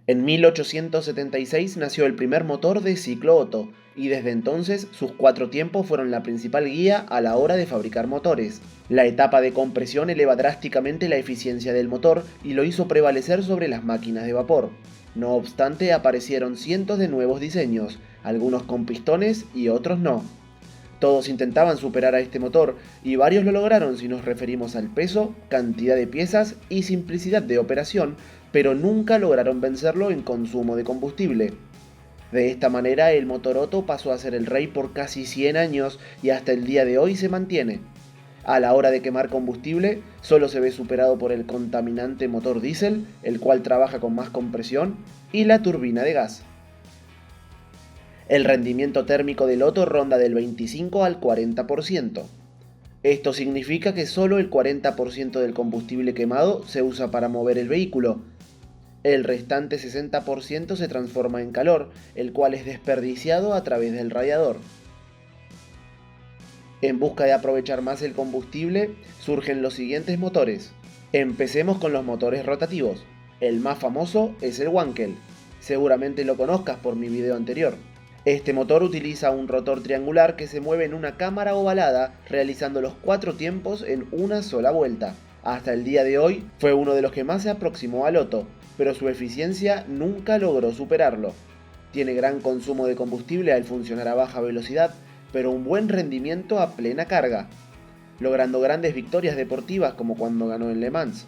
En 1876 nació el primer motor de ciclo Otto, y desde entonces sus 4 tiempos fueron la principal guía a la hora de fabricar motores. La etapa de compresión eleva drásticamente la eficiencia del motor y lo hizo prevalecer sobre las máquinas de vapor. No obstante, aparecieron cientos de nuevos diseños, algunos con pistones y otros no. Todos intentaban superar a este motor, y varios lo lograron si nos referimos al peso, cantidad de piezas y simplicidad de operación, pero nunca lograron vencerlo en consumo de combustible. De esta manera, el motor Otto pasó a ser el rey por casi 100 años y hasta el día de hoy se mantiene. A la hora de quemar combustible, solo se ve superado por el contaminante motor diésel, el cual trabaja con más compresión, y la turbina de gas. El rendimiento térmico del Otto ronda del 25 al 40%. Esto significa que solo el 40% del combustible quemado se usa para mover el vehículo. El restante 60% se transforma en calor, el cual es desperdiciado a través del radiador. En busca de aprovechar más el combustible, surgen los siguientes motores. Empecemos con los motores rotativos. El más famoso es el Wankel. Seguramente lo conozcas por mi video anterior. Este motor utiliza un rotor triangular que se mueve en una cámara ovalada, realizando los 4 tiempos en una sola vuelta. Hasta el día de hoy fue uno de los que más se aproximó al Otto, pero su eficiencia nunca logró superarlo. Tiene gran consumo de combustible al funcionar a baja velocidad, pero un buen rendimiento a plena carga, logrando grandes victorias deportivas como cuando ganó en Le Mans.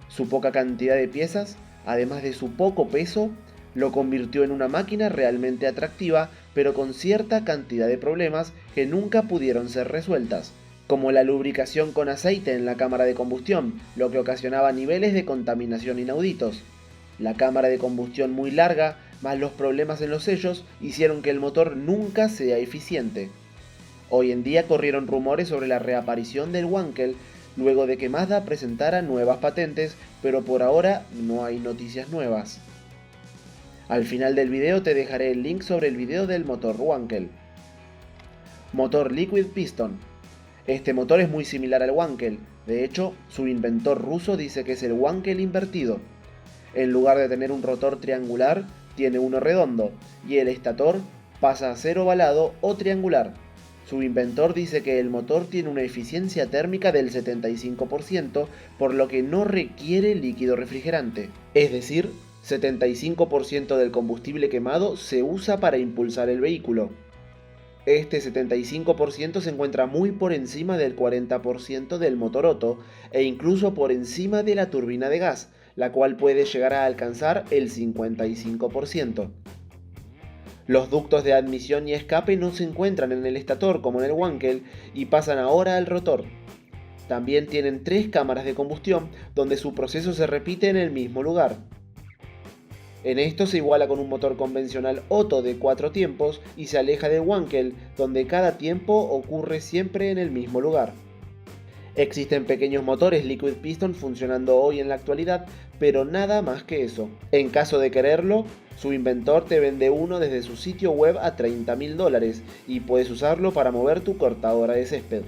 Su poca cantidad de piezas, además de su poco peso, lo convirtió en una máquina realmente atractiva, pero con cierta cantidad de problemas que nunca pudieron ser resueltas, como la lubricación con aceite en la cámara de combustión, lo que ocasionaba niveles de contaminación inauditos. La cámara de combustión muy larga, más los problemas en los sellos, hicieron que el motor nunca sea eficiente. Hoy en día corrieron rumores sobre la reaparición del Wankel, luego de que Mazda presentara nuevas patentes, pero por ahora no hay noticias nuevas. Al final del video te dejaré el link sobre el video del motor Wankel. Motor Liquid Piston. Este motor es muy similar al Wankel, de hecho, su inventor ruso dice que es el Wankel invertido. En lugar de tener un rotor triangular, tiene uno redondo, y el estator pasa a ser ovalado o triangular. Su inventor dice que el motor tiene una eficiencia térmica del 75%, por lo que no requiere líquido refrigerante. Es decir, 75% del combustible quemado se usa para impulsar el vehículo. Este 75% se encuentra muy por encima del 40% del motor Otto e incluso por encima de la turbina de gas, la cual puede llegar a alcanzar el 55%. Los ductos de admisión y escape no se encuentran en el estator como en el Wankel y pasan ahora al rotor. También tienen 3 cámaras de combustión donde su proceso se repite en el mismo lugar. En esto se iguala con un motor convencional Otto de 4 tiempos y se aleja del Wankel, donde cada tiempo ocurre siempre en el mismo lugar. Existen pequeños motores Liquid Piston funcionando hoy en la actualidad, pero nada más que eso. En caso de quererlo, su inventor te vende uno desde su sitio web a $30.000 y puedes usarlo para mover tu cortadora de césped.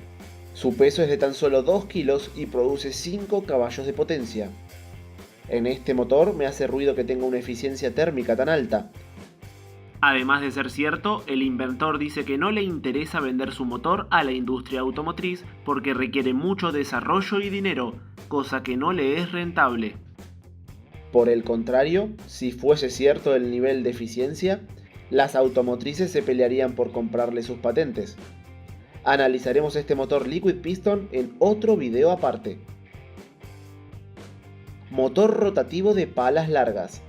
Su peso es de tan solo 2 kilos y produce 5 caballos de potencia. En este motor me hace ruido que tenga una eficiencia térmica tan alta. Además de ser cierto, el inventor dice que no le interesa vender su motor a la industria automotriz porque requiere mucho desarrollo y dinero, cosa que no le es rentable. Por el contrario, si fuese cierto el nivel de eficiencia, las automotrices se pelearían por comprarle sus patentes. Analizaremos este motor Liquid Piston en otro video aparte. Motor rotativo de palas largas.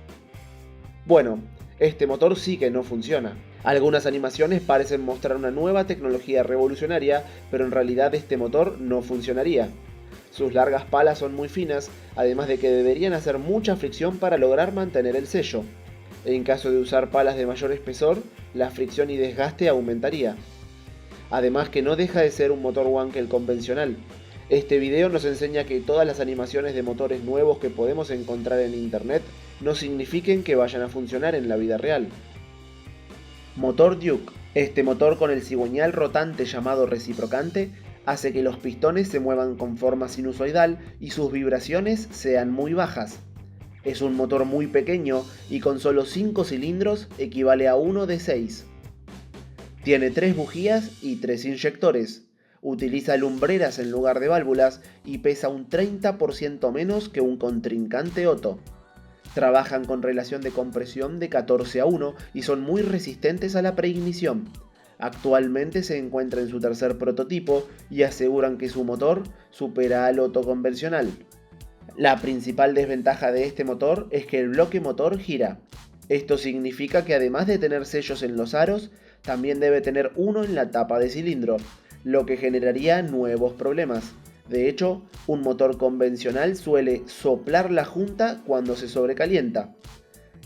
Bueno, este motor sí que no funciona. Algunas animaciones parecen mostrar una nueva tecnología revolucionaria, pero en realidad este motor no funcionaría. Sus largas palas son muy finas, además de que deberían hacer mucha fricción para lograr mantener el sello. En caso de usar palas de mayor espesor, la fricción y desgaste aumentaría. Además que no deja de ser un motor Wankel convencional. Este video nos enseña que todas las animaciones de motores nuevos que podemos encontrar en internet no signifiquen que vayan a funcionar en la vida real. Motor Duke. Este motor con el cigüeñal rotante llamado reciprocante hace que los pistones se muevan con forma sinusoidal y sus vibraciones sean muy bajas. Es un motor muy pequeño y con solo 5 cilindros equivale a uno de 6. Tiene 3 bujías y 3 inyectores. Utiliza lumbreras en lugar de válvulas y pesa un 30% menos que un contrincante Otto. Trabajan con relación de compresión de 14:1 y son muy resistentes a la preignición. Actualmente se encuentra en su tercer prototipo y aseguran que su motor supera al Otto convencional. La principal desventaja de este motor es que el bloque motor gira. Esto significa que además de tener sellos en los aros, también debe tener uno en la tapa de cilindro, lo que generaría nuevos problemas. De hecho, un motor convencional suele soplar la junta cuando se sobrecalienta.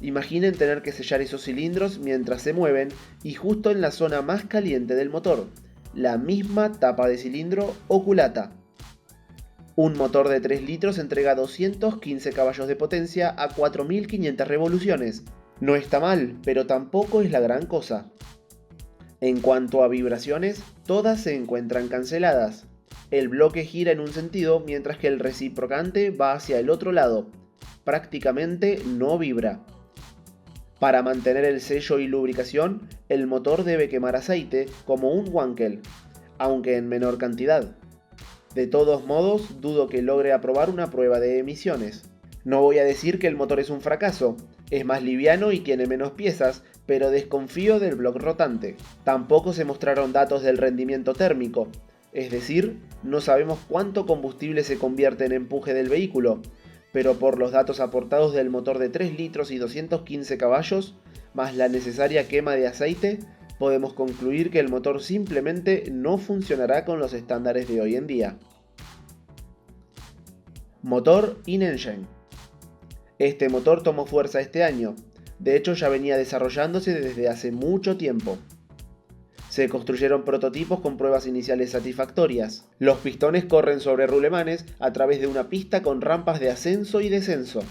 Imaginen tener que sellar esos cilindros mientras se mueven y justo en la zona más caliente del motor, la misma tapa de cilindro o culata. Un motor de 3 litros entrega 215 caballos de potencia a 4500 revoluciones. No está mal, pero tampoco es la gran cosa. En cuanto a vibraciones, todas se encuentran canceladas. El bloque gira en un sentido mientras que el reciprocante va hacia el otro lado. Prácticamente no vibra. Para mantener el sello y lubricación, el motor debe quemar aceite como un Wankel, aunque en menor cantidad. De todos modos, dudo que logre aprobar una prueba de emisiones. No voy a decir que el motor es un fracaso, es más liviano y tiene menos piezas, pero desconfío del bloque rotante. Tampoco se mostraron datos del rendimiento térmico, es decir, no sabemos cuánto combustible se convierte en empuje del vehículo, pero por los datos aportados del motor de 3 litros y 215 caballos, más la necesaria quema de aceite, podemos concluir que el motor simplemente no funcionará con los estándares de hoy en día. Motor in-engine. Este motor tomó fuerza este año, de hecho ya venía desarrollándose desde hace mucho tiempo. Se construyeron prototipos con pruebas iniciales satisfactorias. Los pistones corren sobre rulemanes a través de una pista con rampas de ascenso y descenso.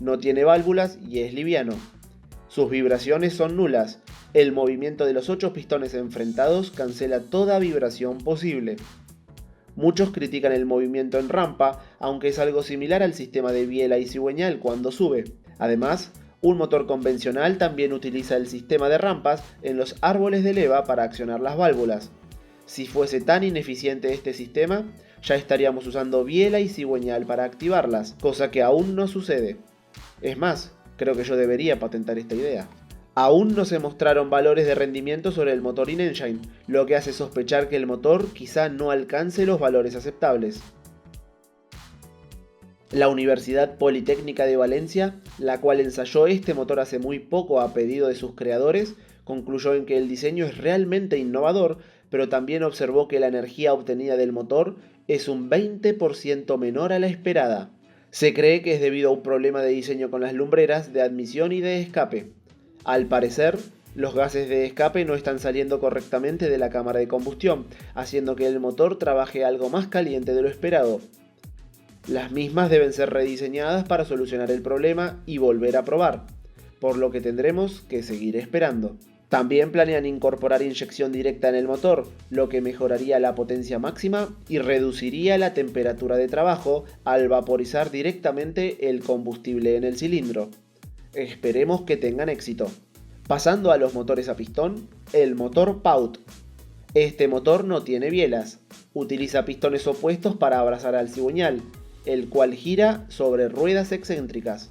No tiene válvulas y es liviano. Sus vibraciones son nulas. El movimiento de los 8 pistones enfrentados cancela toda vibración posible. Muchos critican el movimiento en rampa, aunque es algo similar al sistema de biela y cigüeñal cuando sube. Además, un motor convencional también utiliza el sistema de rampas en los árboles de leva para accionar las válvulas. Si fuese tan ineficiente este sistema, ya estaríamos usando biela y cigüeñal para activarlas, cosa que aún no sucede. Es más, creo que yo debería patentar esta idea. Aún no se mostraron valores de rendimiento sobre el motor in-engine, lo que hace sospechar que el motor quizá no alcance los valores aceptables. La Universidad Politécnica de Valencia, la cual ensayó este motor hace muy poco a pedido de sus creadores, concluyó en que el diseño es realmente innovador, pero también observó que la energía obtenida del motor es un 20% menor a la esperada. Se cree que es debido a un problema de diseño con las lumbreras de admisión y de escape. Al parecer, los gases de escape no están saliendo correctamente de la cámara de combustión, haciendo que el motor trabaje algo más caliente de lo esperado. Las mismas deben ser rediseñadas para solucionar el problema y volver a probar, por lo que tendremos que seguir esperando. También planean incorporar inyección directa en el motor, lo que mejoraría la potencia máxima y reduciría la temperatura de trabajo al vaporizar directamente el combustible en el cilindro. Esperemos que tengan éxito. Pasando a los motores a pistón, el motor Paut. Este motor no tiene bielas, utiliza pistones opuestos para abrazar al cigüeñal, el cual gira sobre ruedas excéntricas.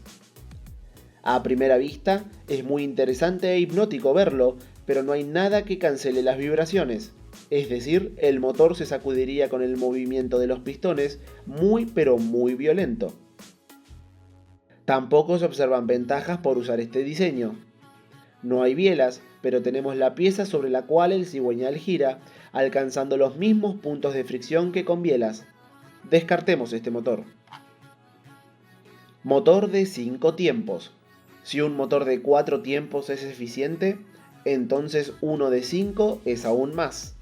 A primera vista es muy interesante e hipnótico verlo, pero no hay nada que cancele las vibraciones, es decir, el motor se sacudiría con el movimiento de los pistones muy pero muy violento. Tampoco se observan ventajas por usar este diseño. No hay bielas, pero tenemos la pieza sobre la cual el cigüeñal gira, alcanzando los mismos puntos de fricción que con bielas. Descartemos este motor. Motor de 5 tiempos. Si un motor de 4 tiempos es eficiente, entonces uno de 5 es aún más.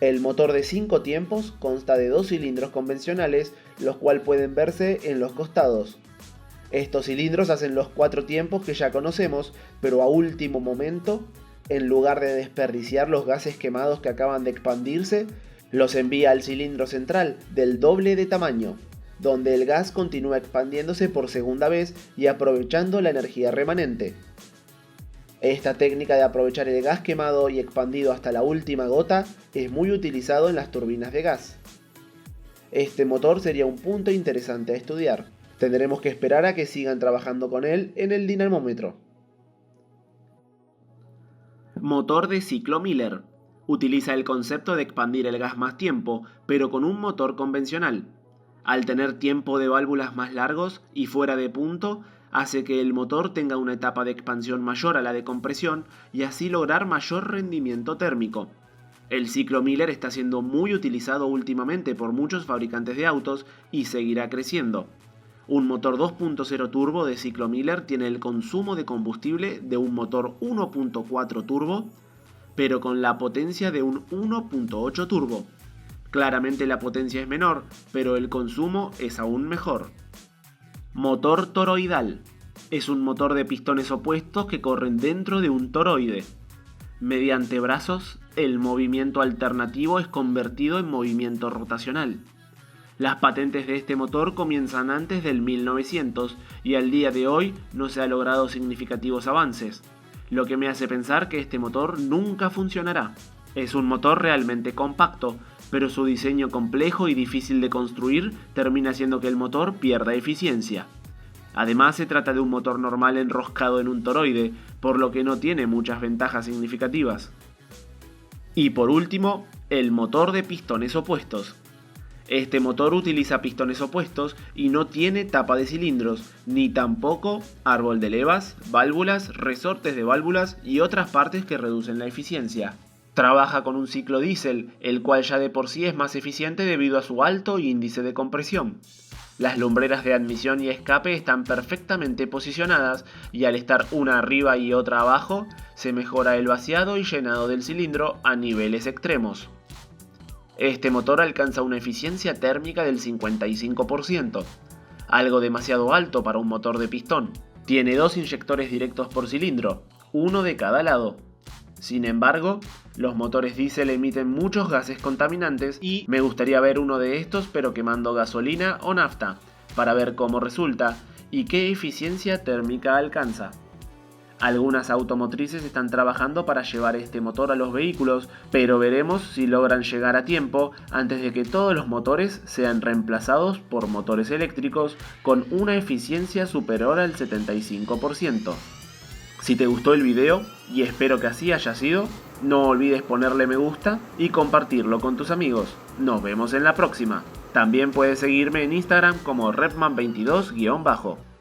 El motor de 5 tiempos consta de 2 cilindros convencionales, los cuales pueden verse en los costados. Estos cilindros hacen los 4 tiempos que ya conocemos, pero a último momento, en lugar de desperdiciar los gases quemados que acaban de expandirse, los envía al cilindro central del doble de tamaño. donde el gas continúa expandiéndose por segunda vez y aprovechando la energía remanente. Esta técnica de aprovechar el gas quemado y expandido hasta la última gota es muy utilizado en las turbinas de gas. Este motor sería un punto interesante a estudiar. Tendremos que esperar a que sigan trabajando con él en el dinamómetro. Motor de ciclo Miller. Utiliza el concepto de expandir el gas más tiempo, pero con un motor convencional. Al tener tiempo de válvulas más largos y fuera de punto, hace que el motor tenga una etapa de expansión mayor a la de compresión y así lograr mayor rendimiento térmico. El ciclo Miller está siendo muy utilizado últimamente por muchos fabricantes de autos y seguirá creciendo. Un motor 2.0 turbo de ciclo Miller tiene el consumo de combustible de un motor 1.4 turbo, pero con la potencia de un 1.8 turbo. Claramente la potencia es menor, pero el consumo es aún mejor. Motor toroidal. Es un motor de pistones opuestos que corren dentro de un toroide. Mediante brazos, el movimiento alternativo es convertido en movimiento rotacional. Las patentes de este motor comienzan antes del 1900 y al día de hoy no se han logrado significativos avances, lo que me hace pensar que este motor nunca funcionará. Es un motor realmente compacto, pero su diseño complejo y difícil de construir termina haciendo que el motor pierda eficiencia. Además, se trata de un motor normal enroscado en un toroide, por lo que no tiene muchas ventajas significativas. Y por último, el motor de pistones opuestos. Este motor utiliza pistones opuestos y no tiene tapa de cilindros, ni tampoco árbol de levas, válvulas, resortes de válvulas y otras partes que reducen la eficiencia. Trabaja con un ciclo diésel, el cual ya de por sí es más eficiente debido a su alto índice de compresión. Las lumbreras de admisión y escape están perfectamente posicionadas y al estar una arriba y otra abajo, se mejora el vaciado y llenado del cilindro a niveles extremos. Este motor alcanza una eficiencia térmica del 55%, algo demasiado alto para un motor de pistón. Tiene 2 inyectores directos por cilindro, uno de cada lado. Sin embargo, los motores diésel emiten muchos gases contaminantes y me gustaría ver uno de estos pero quemando gasolina o nafta, para ver cómo resulta y qué eficiencia térmica alcanza. Algunas automotrices están trabajando para llevar este motor a los vehículos, pero veremos si logran llegar a tiempo antes de que todos los motores sean reemplazados por motores eléctricos con una eficiencia superior al 75%. Si te gustó el video, y espero que así haya sido, no olvides ponerle me gusta y compartirlo con tus amigos. Nos vemos en la próxima. También puedes seguirme en Instagram como Repman22_.